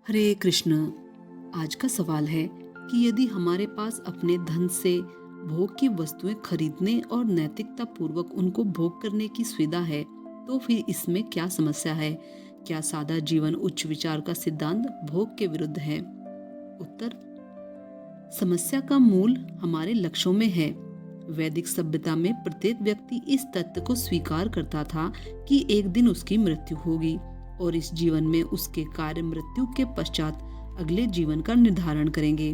हरे कृष्ण। आज का सवाल है कि यदि हमारे पास अपने धन से भोग की वस्तुएं खरीदने और नैतिकता पूर्वक उनको भोग करने की सुविधा है, तो फिर इसमें क्या समस्या है? क्या सादा जीवन उच्च विचार का सिद्धांत भोग के विरुद्ध है? उत्तर: समस्या का मूल हमारे लक्ष्यों में है। वैदिक सभ्यता में प्रत्येक व्यक्ति इस तथ्य को स्वीकार करता था कि एक दिन उसकी मृत्यु होगी और इस जीवन में उसके कार्य मृत्यु के पश्चात अगले जीवन का निर्धारण करेंगे।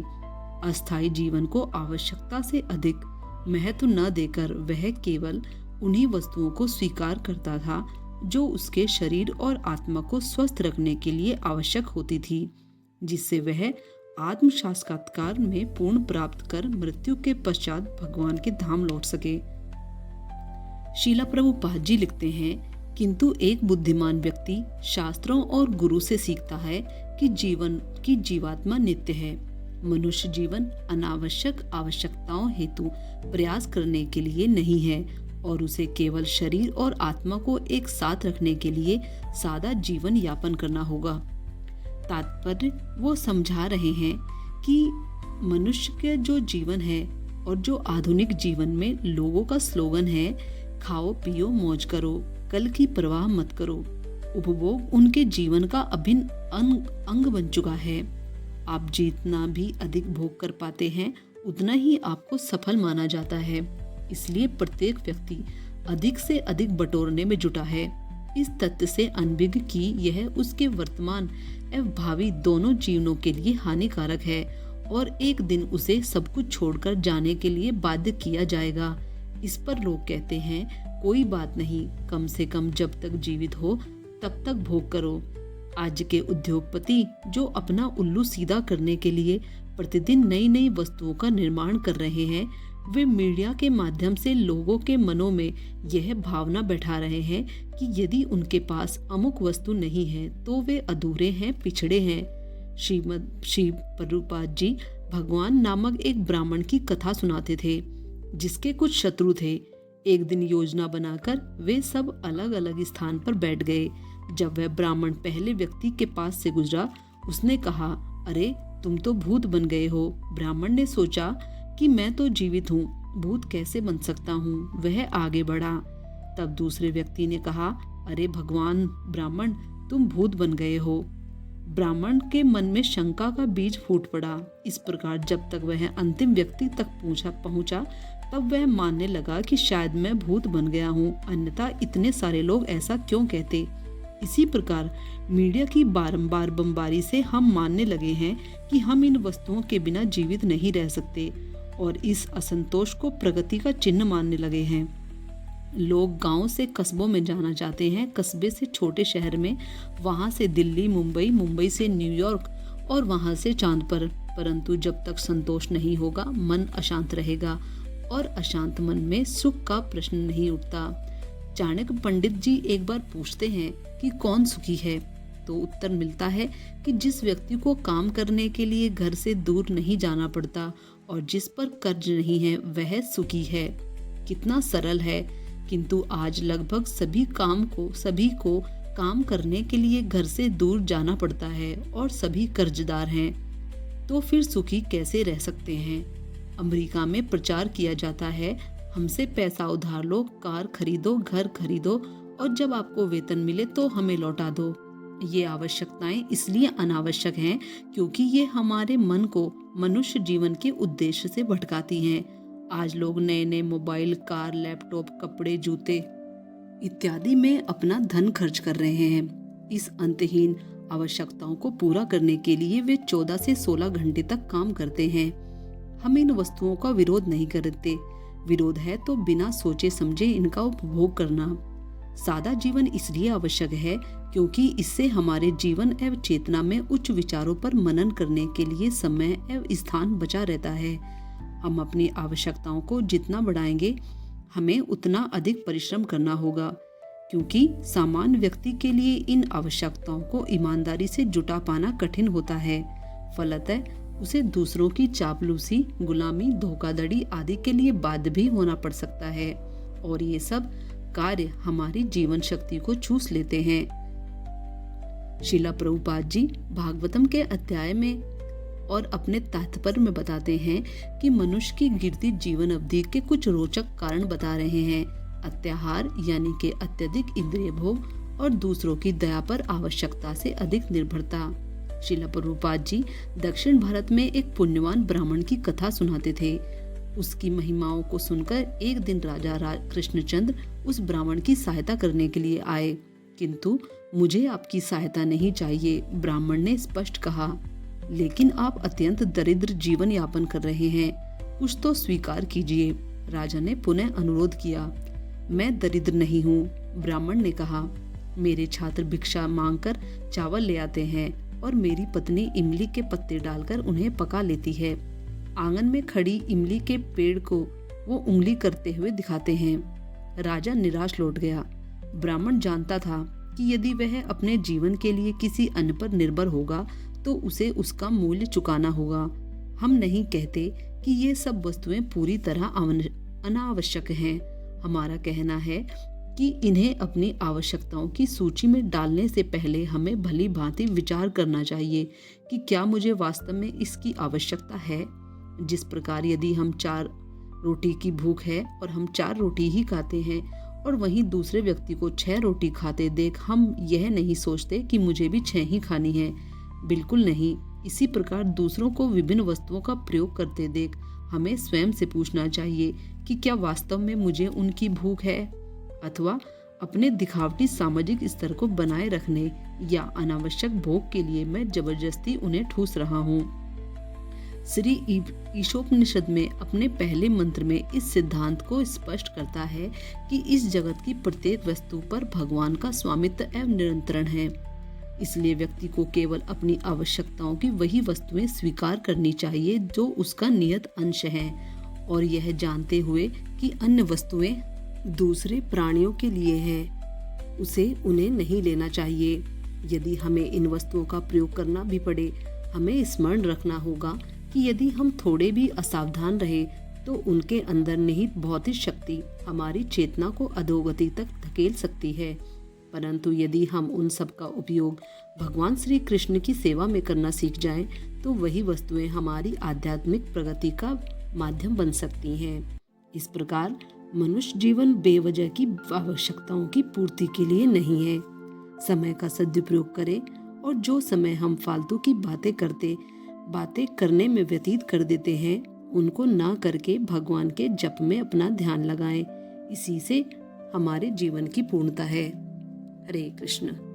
अस्थायी जीवन को आवश्यकता से अधिक महत्व न देकर वह केवल उन्हीं वस्तुओं को स्वीकार करता था जो उसके शरीर और आत्मा को स्वस्थ रखने के लिए आवश्यक होती थी, जिससे वह आत्म साक्षात्कार में पूर्ण प्राप्त कर मृत्यु के पश्चात भगवान के धाम लौट सके। शीला प्रभुपाद जी लिखते हैं, किंतु एक बुद्धिमान व्यक्ति शास्त्रों और गुरु से सीखता है कि जीवन की जीवात्मा नित्य है। मनुष्य जीवन अनावश्यक आवश्यकताओं हेतु प्रयास करने के लिए नहीं है और उसे केवल शरीर और आत्मा को एक साथ रखने के लिए सादा जीवन यापन करना होगा। तात्पर्य वो समझा रहे हैं कि मनुष्य का जो जीवन है और जो आधुनिक जीवन में लोगों का स्लोगन है, खाओ पियो मौज करो, कल की परवाह मत करो, उपभोग उनके जीवन का अभिन्न अंग बन चुका है। आप जितना भी अधिक भोग कर पाते हैं उतना ही आपको सफल माना जाता है। इसलिए प्रत्येक व्यक्ति अधिक से अधिक बटोरने में जुटा है। इस तथ्य से अनभिज्ञ कि यह उसके वर्तमान एवं भावी दोनों जीवनों के लिए हानिकारक है और एक दिन उसे सब कुछ छोड़कर जाने के लिए बाध्य किया जाएगा। इस पर लोग कहते हैं, कोई बात नहीं, कम से कम जब तक जीवित हो तब तक भोग करो। आज के उद्योगपति जो अपना उल्लू सीधा करने के लिए प्रतिदिन नई नई वस्तुओं का निर्माण कर रहे हैं, वे मीडिया के माध्यम से लोगों के मनों में यह भावना बैठा रहे हैं कि यदि उनके पास अमुक वस्तु नहीं है तो वे अधूरे हैं, पिछड़े हैं। श्री प्रभुपाद जी भगवान नामक एक ब्राह्मण की कथा सुनाते थे, जिसके कुछ शत्रु थे। एक दिन योजना बनाकर वे सब अलग अलग स्थान पर बैठ गए। जब वह ब्राह्मण पहले व्यक्ति के पास से गुजरा, उसने कहा, अरे तुम तो भूत बन गए हो। ब्राह्मण ने सोचा कि मैं तो जीवित हूँ, भूत कैसे बन सकता हूँ। वह आगे बढ़ा। तब दूसरे व्यक्ति ने कहा, अरे भगवान ब्राह्मण, तुम भूत बन गए हो। ब्राह्मण के मन में शंका का बीज फूट पड़ा। इस प्रकार जब तक वह अंतिम व्यक्ति तक पहुंचा तब वह मानने लगा कि शायद मैं भूत बन गया हूँ, अन्यथा इतने सारे लोग ऐसा क्यों कहते। इसी प्रकार मीडिया की बारंबार बमबारी से हम मानने लगे हैं कि हम इन वस्तुओं के बिना जीवित नहीं रह सकते और इस असंतोष को प्रगति का चिन्ह मानने लगे हैं। लोग गांव से कस्बों में जाना चाहते हैं, कस्बे से छोटे शहर में, वहां से दिल्ली, मुंबई, मुंबई से न्यूयॉर्क और वहां से चांद पर। परंतु जब तक संतोष नहीं होगा मन अशांत रहेगा और अशांत मन में सुख का प्रश्न नहीं उठता। चाणक्य पंडित जी एक बार पूछते हैं कि कौन सुखी है, तो उत्तर मिलता है कि जिस व्यक्ति को काम करने के लिए घर से दूर नहीं जाना पड़ता और जिस पर कर्ज नहीं है वह सुखी है। कितना सरल है, किंतु आज लगभग सभी को काम करने के लिए घर से दूर जाना पड़ता है और सभी कर्जदार हैं। तो फिर सुखी कैसे रह सकते हैं? अमेरिका में प्रचार किया जाता है, हमसे पैसा उधार लो, कार खरीदो, घर खरीदो और जब आपको वेतन मिले तो हमें लौटा दो। ये आवश्यकताएं इसलिए अनावश्यक हैं क्योंकि ये हमारे मन को मनुष्य जीवन के उद्देश्य से भटकाती हैं। आज लोग नए नए मोबाइल, कार, लैपटॉप, कपड़े, जूते इत्यादि में अपना धन खर्च कर रहे हैं। इस अंतहीन आवश्यकताओं को पूरा करने के लिए वे 14 से 16 घंटे तक काम करते हैं। हम इन वस्तुओं का विरोध नहीं करते, विरोध है तो बिना सोचे समझे इनका उपभोग करना। सादा जीवन इसलिए आवश्यक है क्योंकि इससे हमारे जीवन एवं चेतना में उच्च विचारों पर मनन करने के लिए समय एवं स्थान बचा रहता है। हम अपनी आवश्यकताओं को जितना बढ़ाएंगे हमें उतना अधिक परिश्रम करना होगा, क्योंकि सामान्य व्यक्ति के लिए इन आवश्यकताओं को ईमानदारी से जुटा पाना कठिन होता है। फलतः उसे दूसरों की चापलूसी, गुलामी, धोखाधड़ी आदि के लिए बाध्य भी होना पड़ सकता है और ये सब कार्य हमारी जीवन शक्ति को चूस लेते हैं। शिला प्रभुपाद जी भागवतम के अध्याय में और अपने तात्पर्य में बताते हैं कि मनुष्य की गिरती जीवन अवधि के कुछ रोचक कारण बता रहे हैं। अत्याहार यानी कि अत्यधिक इंद्रिय भोग और दूसरों की दया पर आवश्यकता से अधिक निर्भरता। शिला प्रभुपाद जी दक्षिण भारत में एक पुण्यवान ब्राह्मण की कथा सुनाते थे। उसकी महिमाओं को सुनकर एक दिन राजा कृष्णचंद्र उस ब्राह्मण की सहायता करने के लिए आए। किंतु मुझे आपकी सहायता नहीं चाहिए, ब्राह्मण ने स्पष्ट कहा। लेकिन आप अत्यंत दरिद्र जीवन यापन कर रहे हैं, कुछ तो स्वीकार कीजिए। राजा ने पुनः अनुरोध किया। मैं दरिद्र नहीं हूँ, ब्राह्मण ने कहा। मेरे छात्र भिक्षा मांगकर चावल ले आते हैं और मेरी पत्नी इमली के पत्ते डालकर उन्हें पका लेती है। आंगन में खड़ी इमली के पेड़ को वो उंगली करते हुए दिखाते हैं। राजा निराश लौट गया। ब्राह्मण जानता था कि यदि वह अपने जीवन के लिए किसी अन्य पर निर्भर होगा तो उसे उसका मूल्य चुकाना होगा। हम नहीं कहते कि ये सब वस्तुएं पूरी तरह अनावश्यक हैं। हमारा कहना है कि इन्हें अपनी आवश्यकताओं की सूची में डालने से पहले हमें भली भांति विचार करना चाहिए कि क्या मुझे वास्तव में इसकी आवश्यकता है। जिस प्रकार यदि हम 4 रोटी की भूख है और हम 4 रोटी ही खाते हैं और वहीं दूसरे व्यक्ति को 6 रोटी खाते देख हम यह नहीं सोचते कि मुझे भी 6 ही खानी है। बिल्कुल नहीं। इसी प्रकार दूसरों को विभिन्न वस्तुओं का प्रयोग करते देख हमें स्वयं से पूछना चाहिए कि क्या वास्तव में मुझे उनकी भूख है, अथवा अपने दिखावटी सामाजिक स्तर को बनाए रखने या अनावश्यक भोग के लिए मैं जबरदस्ती उन्हें ठूस रहा हूँ। श्री ईशोपनिषद में अपने पहले मंत्र में इस सिद्धांत को स्पष्ट करता है कि इस जगत की प्रत्येक वस्तु पर भगवान का स्वामित्व एवं नियंत्रण है। इसलिए व्यक्ति को केवल अपनी आवश्यकताओं की वही वस्तुएं स्वीकार करनी चाहिए जो उसका नियत अंश है, और यह जानते हुए कि अन्य वस्तुएं दूसरे प्राणियों के लिए है, उसे उन्हें नहीं लेना चाहिए। यदि हमें इन वस्तुओं का प्रयोग करना भी पड़े, हमें स्मरण रखना होगा कि यदि हम थोड़े भी असावधान रहे तो उनके अंदर निहित भौतिक शक्ति हमारी चेतना को अधोगति तक धकेल सकती है। परंतु यदि हम उन सब का उपयोग भगवान श्री कृष्ण की सेवा में करना सीख जाएं, तो वही वस्तुएं हमारी आध्यात्मिक प्रगति का माध्यम बन सकती हैं। इस प्रकार मनुष्य जीवन बेवजह की आवश्यकताओं की पूर्ति के लिए नहीं है। समय का सदुपयोग करें और जो समय हम फालतू की बातें करने में व्यतीत कर देते हैं, उनको ना करके भगवान के जप में अपना ध्यान लगाएं। इसी से हमारे जीवन की पूर्णता है। हरे कृष्ण।